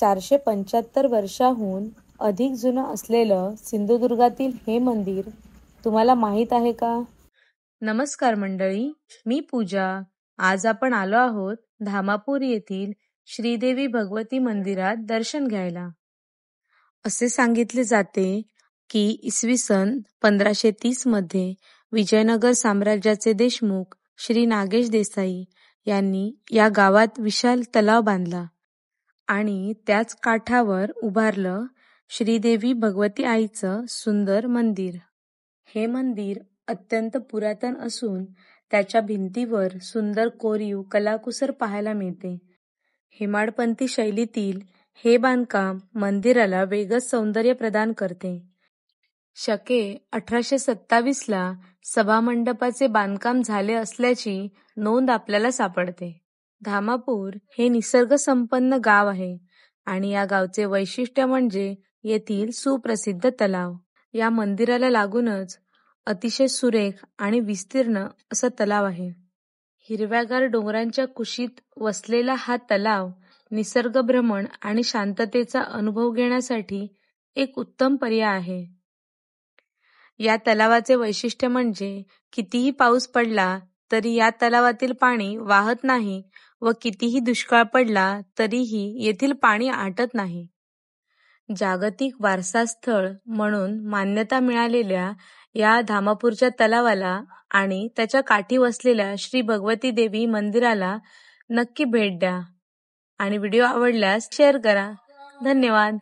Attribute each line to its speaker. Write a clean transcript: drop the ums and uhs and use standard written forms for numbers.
Speaker 1: 475 वर्षाहून अधिक जुनं असलेलं सिंधुदुर्गातील हे मंदिर तुम्हाला माहीत आहे का? नमस्कार मंडळी, मी पूजा. आज आपण आलो आहोत धामापूर येथील श्रीदेवी भगवती मंदिरात दर्शन घ्यायला. असे सांगितले जाते की इसवी सन 1530 मध्ये विजयनगर साम्राज्याचे देशमुख श्री नागेश देसाई यांनी या गावात विशाल तलाव बांधला आणि त्याच काठावर उभारलं श्रीदेवी भगवती आईचं सुंदर मंदिर. हे मंदिर अत्यंत पुरातन असून त्याच्या भिंतीवर सुंदर कोरीव कलाकुसर पाहायला मिळते. हेमाडपंथी शैलीतील हे बांधकाम मंदिराला वेगळंच सौंदर्य प्रदान करते. शके 1827 ला सभामंडपाचे बांधकाम झाले असल्याची नोंद आपल्याला सापडते. धामापूर हे निसर्गसंपन्न गाव आहे आणि या गावचे वैशिष्ट्य म्हणजे येथील सुप्रसिद्ध तलाव. या मंदिराला लागूनच अतिशय सुरेख आणि विस्तीर्ण असा तलाव आहे. हिरव्यागार डोंगरांच्या कुशीत वसलेला हा तलाव निसर्गभ्रमण आणि शांततेचा अनुभव घेण्यासाठी एक उत्तम पर्याय आहे. या तलावाचे वैशिष्ट्य म्हणजे कितीही पाऊस पडला तरी या तलावातील पाणी वाहत नाही व कितीही दुष्काळ पडला तरीही येथील पाणी आटत नाही. जागतिक वारसा स्थळ म्हणून मान्यता मिळालेल्या या धामापूरच्या तलावाला आणि त्याच्या काठी वसलेल्या श्री भगवती देवी मंदिराला नक्की भेट द्या आणि व्हिडिओ आवडल्यास शेअर करा. धन्यवाद.